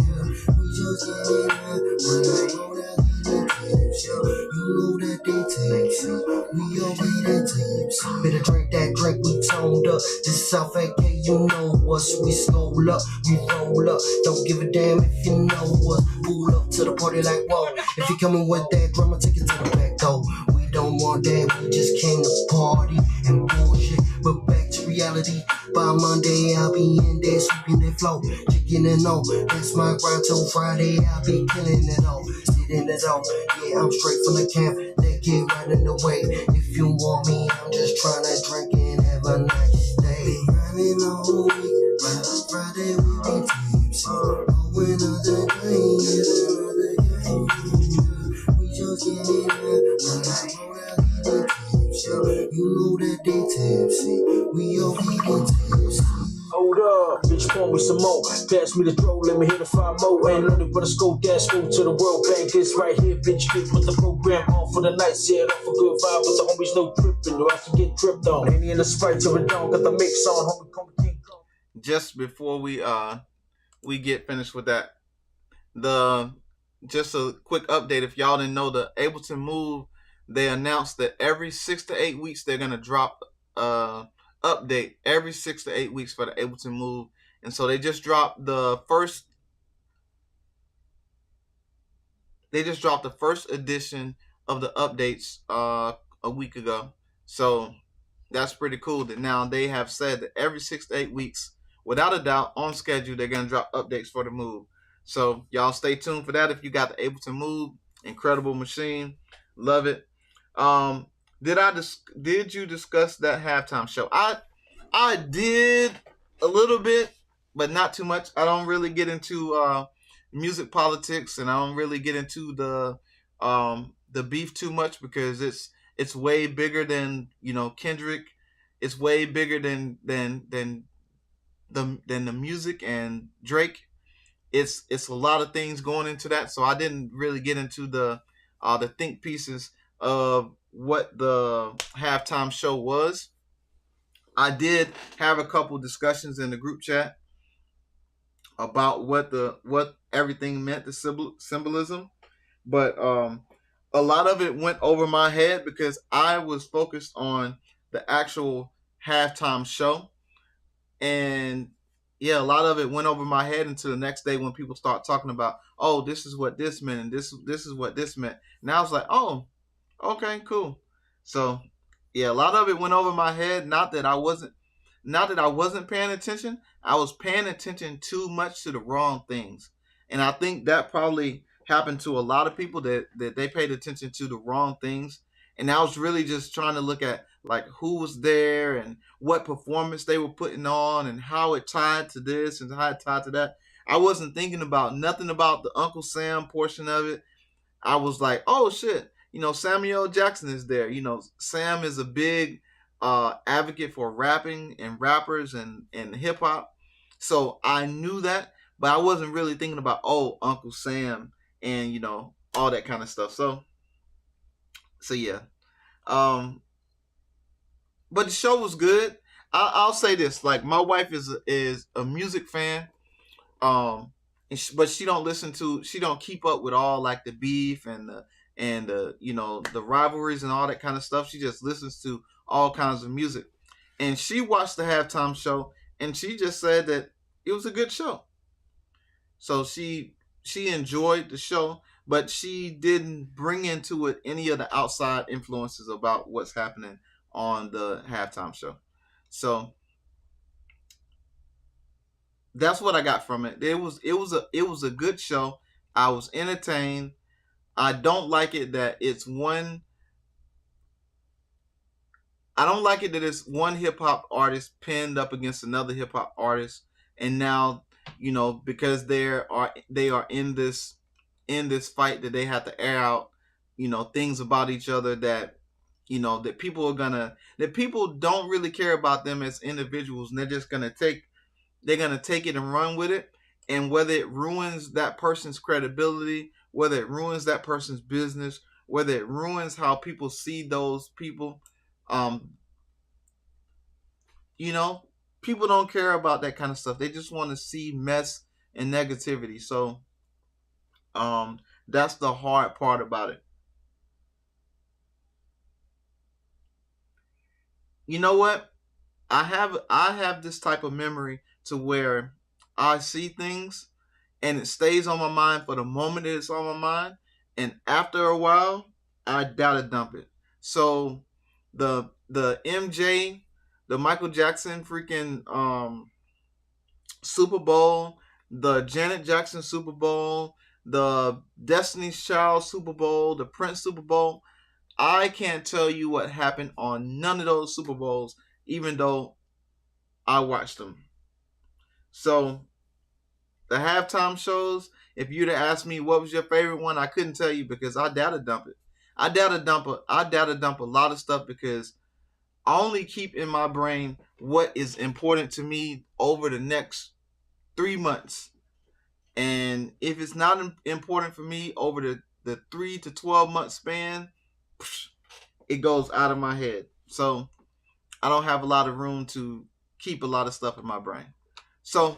Speaker 3: yeah. We just getting high. When I roll out the tips, yeah. You know that they tipsy. We always that tipsy. Better drink that drink, we toned up. This South AK, you know us. We scroll up, we roll up. Don't give a damn if you know us. Pull up to the party like whoa. If you coming with that drama, take it to the back door. We don't want that, we just came to party and bullshit. But back to reality. By Monday, I'll be in there sweeping that flow, chicken and all. That's my grind till Friday. I'll be killing it all, sitting it all. Yeah, I'm straight from the camp. They get right in the way. If you want me, I'm just trying to drink and have a nice day. Been grinding all week. By Friday, we been tipsy. Going another day, yeah, another game. We just getting high. When I roll out the tips, yeah. You know that they tipsy. We all be tipsy.
Speaker 8: Hold up, bitch, pour me some more. Pass me the throw, let me hit the 5 more. Ain't nothing but a scope dash, go to the World Bank. This right here, bitch, get with the program on for the night. Set off a good vibe, but the homies no tripping. Or I can get tripped on. Ain't in the sprite till it don't got the mix on. Homie, come King Kong.
Speaker 2: Just before we get finished with that, just a quick update. If y'all didn't know, the Ableton Move, they announced that every 6 to 8 weeks they're gonna drop update every 6 to 8 weeks for the Ableton Move, and so they just dropped the first they just dropped the first edition of the updates a week ago. So that's pretty cool that now they have said that every 6 to 8 weeks, without a doubt, on schedule, they're going to drop updates for the Move. So y'all stay tuned for that. If you got the Ableton Move, incredible machine, love it. Did you discuss that halftime show? I did a little bit, but not too much. I don't really get into music politics, and I don't really get into the beef too much because it's way bigger than Kendrick. It's way bigger than the music and Drake. It's a lot of things going into that, so I didn't really get into the think pieces of what the halftime show was. I did have a couple discussions in the group chat about what everything meant, the symbolism, but a lot of it went over my head because I was focused on the actual halftime show, and yeah, a lot of it went over my head until the next day when people start talking about, oh, this is what this meant and this is what this meant. And I was like, oh, okay, cool. So yeah, a lot of it went over my head. Not that I wasn't paying attention. I was paying attention too much to the wrong things. And I think that probably happened to a lot of people that they paid attention to the wrong things. And I was really just trying to look at like who was there and what performance they were putting on and how it tied to this and how it tied to that. I wasn't thinking about nothing about the Uncle Sam portion of it. I was like, oh shit, Samuel Jackson is there. Sam is a big advocate for rapping and rappers and hip hop. So I knew that, but I wasn't really thinking about, oh, Uncle Sam and, all that kind of stuff. So yeah. But the show was good. I'll say this, like my wife is a music fan. But she don't keep up with all like the beef and the rivalries and all that kind of stuff. She just listens to all kinds of music, and she watched the halftime show and she just said that it was a good show. So she enjoyed the show, but she didn't bring into it any of the outside influences about what's happening on the halftime show. So that's what I got from it. It was a good show. I was entertained. I don't like it that it's one hip hop artist pinned up against another hip hop artist, and now because they are in this fight that they have to air out things about each other that that people don't really care about them as individuals, and they're just gonna take it and run with it. And whether it ruins that person's credibility, whether it ruins that person's business, whether it ruins how people see those people, people don't care about that kind of stuff. They just want to see mess and negativity. So that's the hard part about it. You know what? I have this type of memory to where I see things and it stays on my mind for the moment that it's on my mind, and after a while I data dump it. So the MJ, the Michael Jackson freaking Super Bowl, the Janet Jackson Super Bowl, the Destiny's Child Super Bowl, the Prince Super Bowl, I can't tell you what happened on none of those Super Bowls, even though I watched them. So the halftime shows, if you'd have asked me what was your favorite one, I couldn't tell you because I data dump it. I data dump a lot of stuff because I only keep in my brain what is important to me over the next 3 months. And if it's not important for me over the 3 to 12 month span, it goes out of my head. So I don't have a lot of room to keep a lot of stuff in my brain. So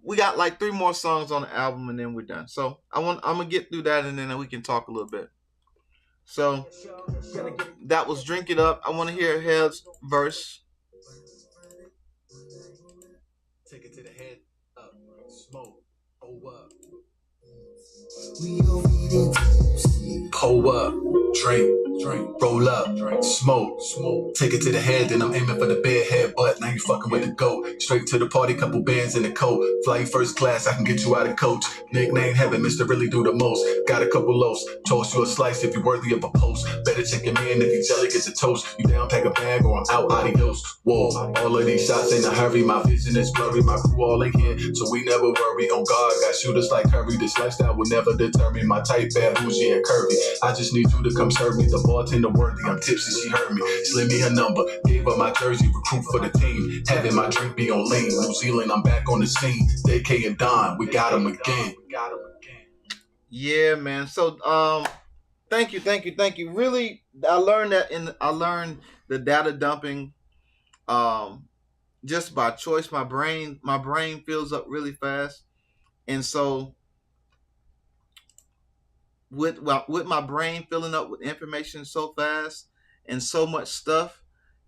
Speaker 2: we got like 3 more songs on the album and then we're done. So I'm gonna get through that and then we can talk a little bit. So that was Drink It Up. I want to hear Head's verse.
Speaker 1: Take it to the head up, smoke, oh up.
Speaker 3: We gon' beat it.
Speaker 1: Hold up, drink, roll up, smoke, take it to the head, then I'm aiming for the bed head butt. Now you fucking with the goat. Straight to the party, couple bands in the coat. Fly you first class, I can get you out of coach. Nickname heaven, Mr. Really do the most. Got a couple loaves, toast you a slice if you're worthy of a post. Better check your man if he jelly gets a toast. You down, pack a bag or I'm out, adios. Whoa, all of these shots ain't a hurry. My vision is blurry, my crew all in here, so we never worry. On guard, got shooters like Curry. This lifestyle will never deter me. My type bad, bougie and curvy. I just need you to come serve me. The bartender worthy, I'm tipsy, she heard me. Slid me her number, gave her my jersey, recruit for the team. Having my drink be on lean. New Zealand, I'm back on the scene. DK and Don, we got him again.
Speaker 2: Yeah, man. So thank you. Really, I learned the data dumping just by choice. My brain fills up really fast. And so with my brain filling up with information so fast and so much stuff,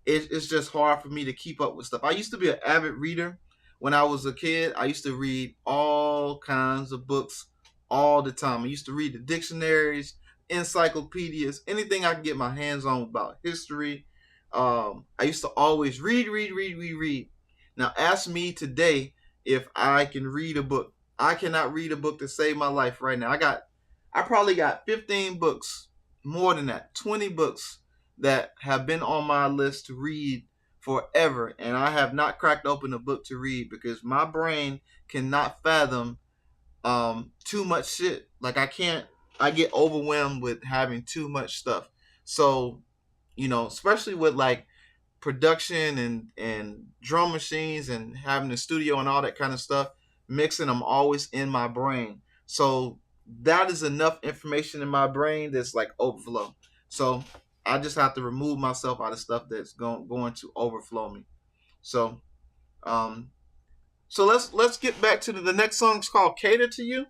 Speaker 2: it's just hard for me to keep up with stuff. I used to be an avid reader when I was a kid. I used to read all kinds of books all the time. I used to read the dictionaries, encyclopedias, anything I could get my hands on about history. I used to always read. Now ask me today if I can read a book. I cannot read a book to save my life right now. I probably got 15 books, more than that, 20 books that have been on my list to read forever, and I have not cracked open a book to read because my brain cannot fathom too much shit. Like I get overwhelmed with having too much stuff. So, especially with like production and drum machines and having the studio and all that kind of stuff, mixing them always in my brain. So that is enough information in my brain that's like overflow. So I just have to remove myself out of stuff that's going to overflow me. So so let's get back to the next song. It's called Cater to You.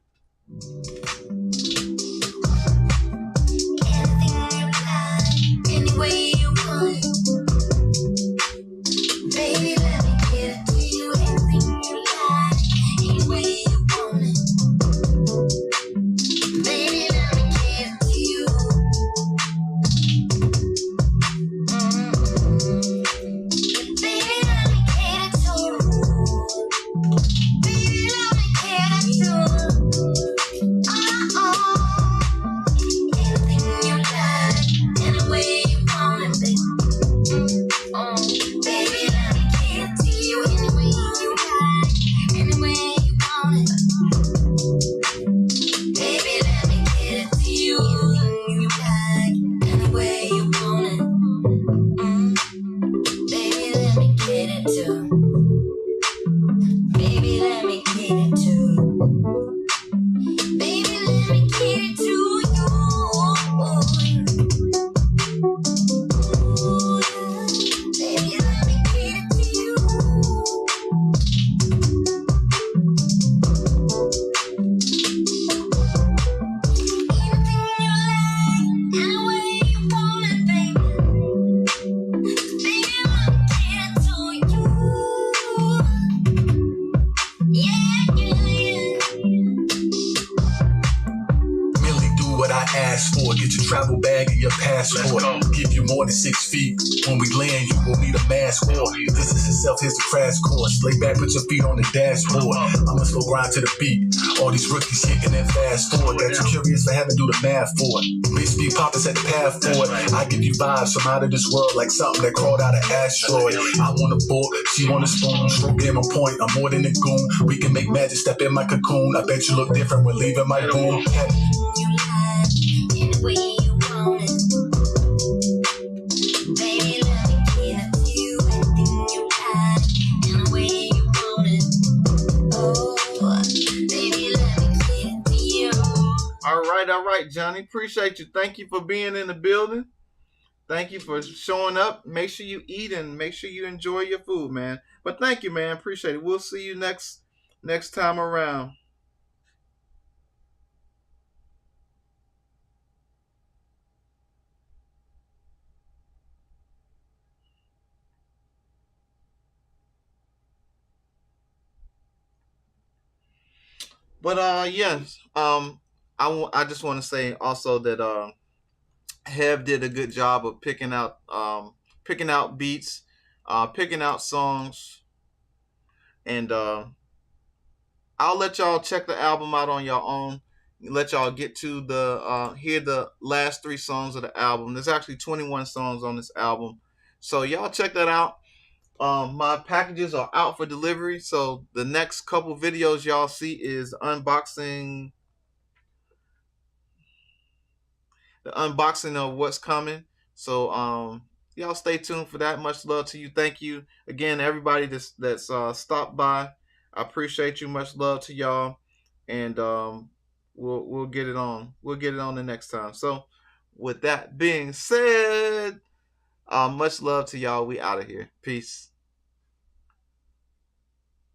Speaker 1: Travel bag and your passport. Give you more than 6 feet. When we land, you will need a mask for. This is itself, here's the crash course. Lay back, put your feet on the dashboard. I'ma slow grind to the beat. All these rookies hitting that fast forward. Got you curious for having to do the math for it. Bitch be poppin' set the path forward. I give you vibes from out of this world like something that crawled out of asteroid. I want a fork, she want a spoon. Stroke game on point, I'm more than a goon. We can make magic, step in my cocoon. I bet you look different when leaving my room.
Speaker 2: All right, Johnny. Appreciate you. Thank you for being in the building. Thank you for showing up. Make sure you eat and make sure you enjoy your food, man. But thank you, man. Appreciate it. We'll see you next time around. But yes, I just want to say also that Hev did a good job of picking out beats, picking out songs, and I'll let y'all check the album out on your own. Let y'all get to the hear the last 3 songs of the album. There's actually 21 songs on this album, so y'all check that out. My packages are out for delivery, so the next couple videos y'all see is the unboxing of what's coming. So y'all stay tuned for that. Much love to you. Thank you again, everybody that's stopped by. I appreciate you. Much love to y'all, and we'll get it on. We'll get it on the next time. So with that being said, much love to y'all. We out of here. Peace.